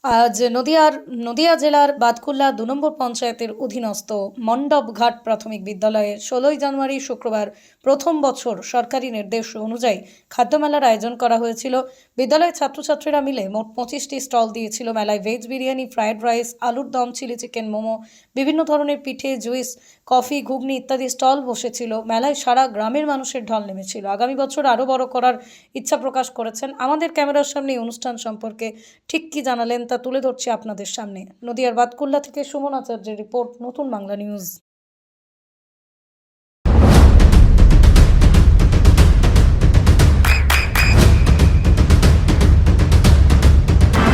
আজ নদিয়া জেলার বাতকুল্লা ২ নম্বর পঞ্চায়েতের অধীনস্থ মণ্ডপঘাট প্রাথমিক বিদ্যালয়ে ১৬ জানুয়ারি শুক্রবার প্রথম বছর সরকারি নির্দেশ অনুযায়ী খাদ্যমেলার আয়োজন করা হয়েছিল। বিদ্যালয়ের ছাত্রছাত্রীরা মিলে মোট ২৫টি স্টল দিয়েছিল। মেলায় ভেজ বিরিয়ানি, ফ্রাইড রাইস, আলুর দম, চিলি চিকেন, মোমো, বিভিন্ন ধরনের পিঠে, জুইস, কফি, ঘুগনি ইত্যাদি স্টল বসেছিল। মেলায় সারা গ্রামের মানুষের ঢল নেমেছিল। আগামী বছর আরও বড় করার ইচ্ছা প্রকাশ করেছেন। আমাদের ক্যামেরার সামনে এই অনুষ্ঠান সম্পর্কে ঠিক কি জানালেন তা তুলে ধরছি আপনাদের সামনে। নদিয়ার বাতকুল্লা থেকে সুমন আচার্যের রিপোর্ট, নতুন বাংলা নিউজ।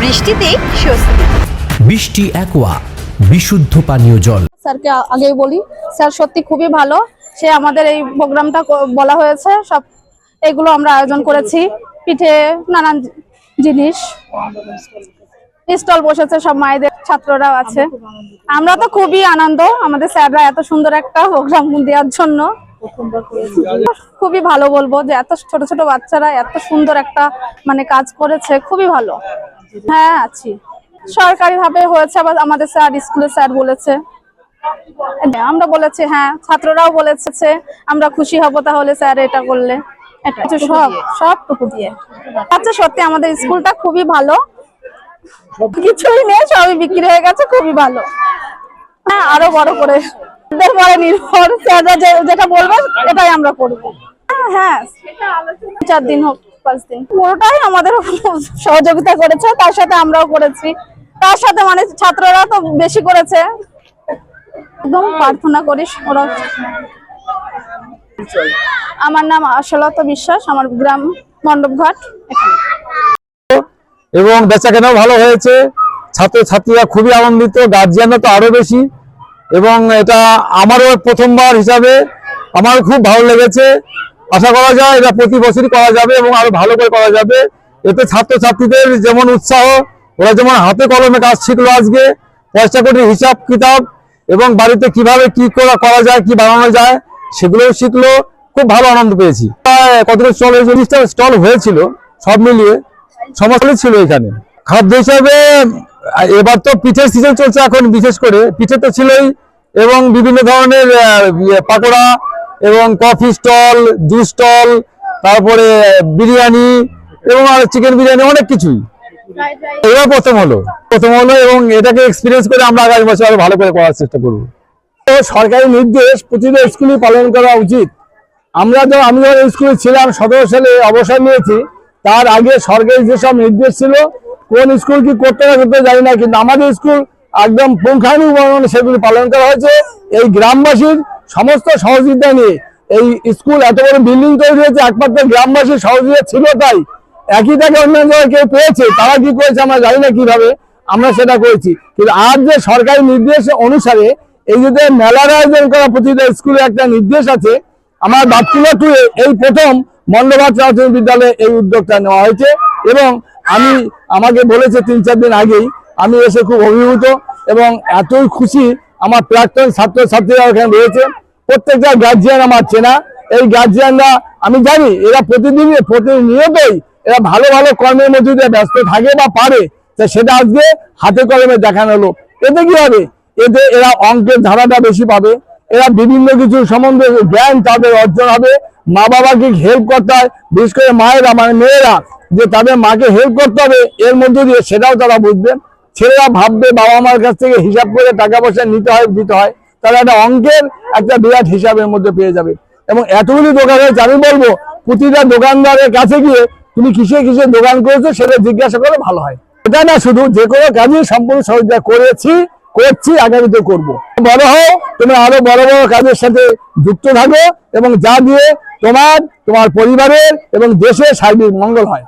বৃষ্টিতে স্বস্তি। বৃষ্টি অ্যাকোয়া বিশুদ্ধ পানীয় জল। স্যারকে আগেই বলি, স্যার সত্যি খুবই ভালো। সে আমাদের এই প্রোগ্রামটা বলা হয়েছে, সব এগুলো আমরা আয়োজন করেছি। পিঠে, নানান জিনিস স্টল বসেছে, সব মায়েদের ছাত্ররাও আছে। আমরা তো খুবই আনন্দ, আমাদের স্যাররা এত সুন্দর একটা প্রোগ্রাম দেওয়ার জন্য খুবই ভালো বলবো যে এত ছোট ছোট বাচ্চারা এত সুন্দর একটা কাজ করেছে, খুবই ভালো। হ্যাঁ আছি, সরকারি ভাবে হয়েছে, আবার আমাদের স্যার স্কুলের স্যার বলেছে, আমরা বলেছি, হ্যাঁ ছাত্ররাও বলেছে আমরা খুশি হব তাহলে স্যার এটা করলে। এটা সবটুকু দিয়ে আচ্ছা, সত্যি আমাদের স্কুলটা খুবই ভালো, কিছুই নেই, সবই বিক্রি হয়ে গেছে, খুবই ভালো। হ্যাঁ আরো বড় করে নির্ভর, স্যাররা যেটা বলবে এটাই আমরা করবো। হ্যাঁ 4 দিন হোক 5 দিন পুরোটাই আমাদের সহযোগিতা করেছে, তার সাথে আমরাও করেছি, তার সাথে ছাত্ররা তো বেশি করেছে। একদম প্রার্থনা করিস ওরা। আমার নাম আশালতা বিশ্বাস, আমার গ্রাম মণ্ডপঘাট। এবং বেচাকেনাও ভালো হয়েছে, ছাত্রছাত্রীরা খুবই আনন্দিত, গার্জিয়ানরা তো আরো বেশি। এবং এটা আমারও প্রথমবার হিসাবে আমারও খুব ভালো লেগেছে। আশা করা যায় এটা প্রতি বছরই করা যাবে এবং আরো ভালো করে করা যাবে। এতে ছাত্রছাত্রীদের যেমন উৎসাহ, ওরা যেমন হাতে কলমে কাজ শিখলো, আজকে পয়সা করে হিসাব কিতাব এবং বাড়িতে কিভাবে কি করা যায়, কি বানানো যায় সেগুলোও শিখলো। খুব ভালো আনন্দ পেয়েছি। কতটা স্টল হয়েছে, 20টা স্টল হয়েছিল, সব মিলিয়ে সমস্ত ছিল এখানে। খাদ্য হিসাবে এবার তো পিঠের সিজন চলছে, এখন বিশেষ করে পিঠে তো ছিলই, এবং বিভিন্ন ধরনের পাকোড়া এবং কফি স্টল, জুস স্টল, তারপরে বিরিয়ানি এবং আর চিকেন বিরিয়ানি, অনেক কিছুই এবার প্রথম হলো এবং এটাকে এক্সপিরিয়েন্স করে আমরা আগামী বছর আরো ভালো করে করার চেষ্টা করবো। সরকারি নির্দেশ প্রতিটা স্কুলে পালন করা উচিত। আমি যখন স্কুলে ছিলাম 17 সালে অবসর নিয়েছি, তার আগে সরকারি যেসব নির্দেশ ছিল, কোন স্কুল কি করতে না করতে জানি না, কিন্তু আমাদের স্কুল একদম পুঙ্খানুপুঙ্খ সেগুলি পালন করা হয়েছে। এই গ্রামবাসীর সমস্ত সহযোগিতা নিয়ে এই স্কুল এত বড় বিল্ডিং তৈরি হয়েছে, একমাত্র গ্রামবাসীর সহযোগিতা ছিল, তাই একই টাকা অন্যান্য জায়গায় কেউ পেয়েছে, তারা কি করেছে আমরা জানি না কিভাবে, আমরা সেটা করেছি। কিন্তু আজ যে সরকারি নির্দেশ অনুসারে এই যে মেলার আয়োজন করা প্রতিটা স্কুলে একটা নির্দেশ আছে, আমার বাতকুল্লা 2 এই প্রথম মণ্ডপঘাট প্রাথমিক বিদ্যালয়ে এই উদ্যোগটা নেওয়া হয়েছে। এবং আমাকে বলেছে 3-4 দিন আগেই, আমি এসে খুব অভিভূত এবং এতই খুশি। আমার প্রাক্তন ছাত্রছাত্রীরা এখানে রয়েছে, প্রত্যেকটা গার্জিয়ান আমার চেনা। এই গার্জিয়ানরা আমি জানি এরা প্রতিনিয়তই এরা ভালো ভালো কর্মের মধ্যে দিয়ে ব্যস্ত থাকে বা পারে, সেটা আজকে হাতে কলমে দেখানো হলো। এতে কি হবে, এতে এরা অঙ্কের ধারাটা বেশি পাবে, এরা বিভিন্ন কিছু সম্বন্ধে জ্ঞান তাদের অর্জন হবে। মা বাবাকে হেল্প করতে হয়, বিশেষ করে মায়েরা মেয়েরা যে তাদের মাকে হেল্প করতে হবে, এর মধ্যে দিয়ে সেটাও তারা বুঝবে। ছেলেরা ভাববে বাবা মার কাছ থেকে হিসাব করে টাকা পয়সা দিতে হয়, তারা একটা অঙ্কের একটা বিরাট হিসাবের মধ্যে পেয়ে যাবে। এবং এতগুলি দোকান হয়েছে, আমি বলবো প্রতিটা দোকানদারের কাছে গিয়ে তুমি কিসে কিসে দোকান করেছো সেটা জিজ্ঞাসা করে ভালো হয়। এটা না, শুধু যে কোনো কাজে সম্পূর্ণ সহযোগিতা করছি, আগামীতে করবো। বড় হও, তুমি আরো বড় বড় কাজের সাথে যুক্ত থাকো এবং যা দিয়ে তোমার পরিবারের এবং দেশের সার্বিক মঙ্গল হয়।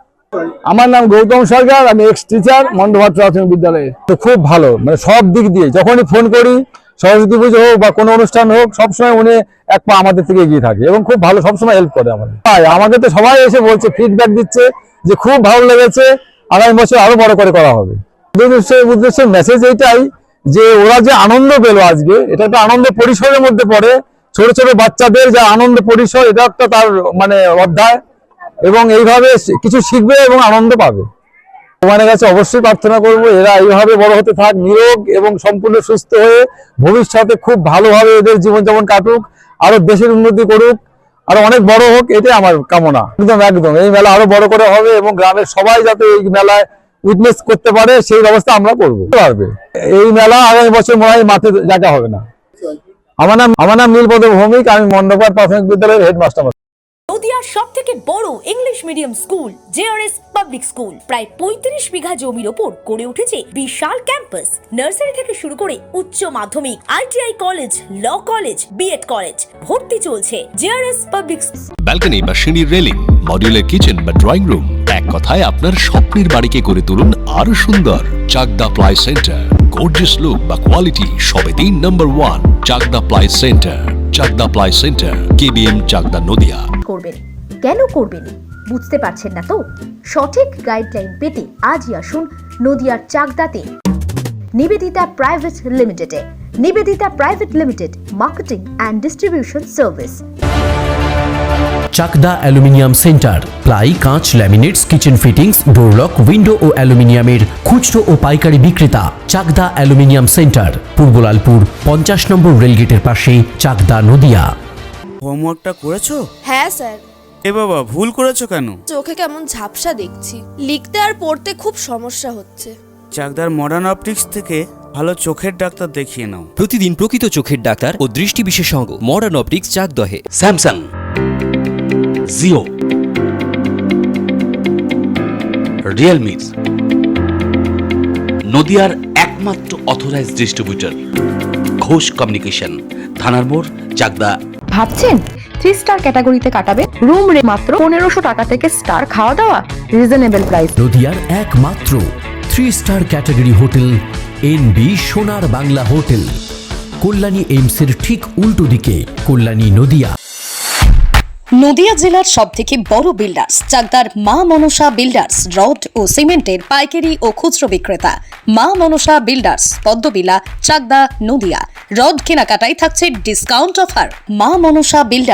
আমার নাম গৌতম সরকার, আমি এক্স টিচার মণ্ডপঘাট প্রাথমিক বিদ্যালয়ে। তো খুব ভালো, সব দিক দিয়ে যখনই ফোন করি, সরস্বতী পুজো হোক বা কোনো অনুষ্ঠান হোক, সবসময় উনি এক পা আমাদের থেকে এগিয়ে থাকে এবং খুব ভালো সবসময় হেল্প করে আমাদের। আমাকে তো সবাই এসে বলছে, ফিডব্যাক দিচ্ছে যে খুব ভালো লেগেছে, আগামী বছর আরো বড় করে করা হবে। উদ্দেশ্যে মেসেজ এইটাই যে ওরা যে আনন্দ পেল আজকে, এটা একটা আনন্দ পরিসরের মধ্যে পড়ে। ছোট ছোট বাচ্চাদের যা আনন্দ পরিসর, এটা একটা তার মানে অধ্যায়, এবং এইভাবে কিছু শিখবে এবং আনন্দ পাবে। ভগবানের কাছে অবশ্যই প্রার্থনা করব এরা এইভাবে বড় হতে থাক, নিরোগ এবং সম্পূর্ণ সুস্থ হয়ে ভবিষ্যতে খুব ভালোভাবে এদের জীবনযাপন কাটুক, আরো দেশের উন্নতি করুক, আরো অনেক বড় হোক, এটাই আমার কামনা। একদম একদম এই মেলা আরো বড় করে হবে এবং গ্রামের সবাই যাতে এই মেলায় উইটনেস করতে পারে সেই ব্যবস্থা আমরা করবো। এই মেলা আগামী বছর মনে হয় মাঠে জায়গা হবে না। আমার নাম নীলপদ ভৌমিক, আমি মণ্ডপঘাট প্রাথমিক বিদ্যালয়ের হেডমাস্টার। নদিয়ার সবথেকে বড় English medium school JRS public school প্রায় 35 বিঘা জমির ওপর গড়ে উঠেছে বিশাল ক্যাম্পাস। নার্সারি থেকে শুরু করে উচ্চ মাধ্যমিক, ITI college, law college, BEd college, ভর্তি চলছে জেআরএস পাবলিক। ব্যালকনি বা সিঁড়ির রেলিং, মডিউলার কিচেন বা ড্রয়িং রুম, এক কথায় আপনার স্বপ্নের বাড়িকে করে তুলুন আরো সুন্দর। Chakdah ply centre, gorgeous look বা কোয়ালিটি সবে 3 number 1 Chakdah ply centre. Chakdah ply centre, KBM, Chakdah, Nadia. করবেন কেন করবেন বুঝতে পারছেন না তো? সঠিক গাইডলাইন পেতে আজই আসুন নদিয়ার চাকদাতে নিবেদিতা প্রাইভেট লিমিটেডে। Nivedita private limited, marketing and distribution service. Chakdah aluminium centre, ply, কাঁচ, laminates, kitchen fittings, door lock, window ও অ্যালুমিনিয়ামের খুচরো ও পাইকারি বিক্রেতা। চাকদা অ্যালুমিনিয়াম সেন্টার, পূর্বলালপুর 50 নম্বর রেলগেটের পাশে, চাকদা, নদিয়া। হোমওয়ার্কটা করেছো? হ্যাঁ স্যার। এ বাবা, ভুল করেছো কেন? চোখে কেমন ঝাপসা দেখছি, লিখতে আর পড়তে খুব সমস্যা হচ্ছে। চাকদার মডার্ন অপটিক্স থেকে ভালো চোখের ডাক্তার দেখিয়ে নাও। প্রতিদিন প্রকৃত চোখের ডাক্তার ও দৃষ্টি বিশেষজ্ঞ মডার্ন অপটিক্স, চাকদহে। স্যামসাং, জিও, রিয়েলমি, নদিয়ার একমাত্র অথরাইজড ডিস্ট্রিবিউটর ঘোষ কমিউনিকেশন, থানার মোড়, চাকদা। ভাবছেন 3 স্টার ক্যাটাগরিতে কাটাবে? রুম রে মাত্র 1500 টাকা থেকে স্টার, খাওয়া দাওয়া রিজনেবল প্রাইস। নদিয়ার একমাত্র 3 স্টার ক্যাটাগরি হোটেল এনবি সোনার বাংলা হোটেল, কল্যাণী এইমসের ঠিক উল্টো দিকে, কল্যাণী, নদিয়া। নদিয়া জেলার সবথেকে বড় বিল্ডার্স চাকদার মা মনসা বিল্ডার্স, রড ও সিমেন্টের পাইকারি ও খুচরো বিক্রেতা। মা মনসা বিল্ডার্স, পদ্মবিলা, চাকদা, নদিয়া। রড কেনাকাটায় থাকছে ডিসকাউন্ট অফার। মা মনসা বিল্ডার্স।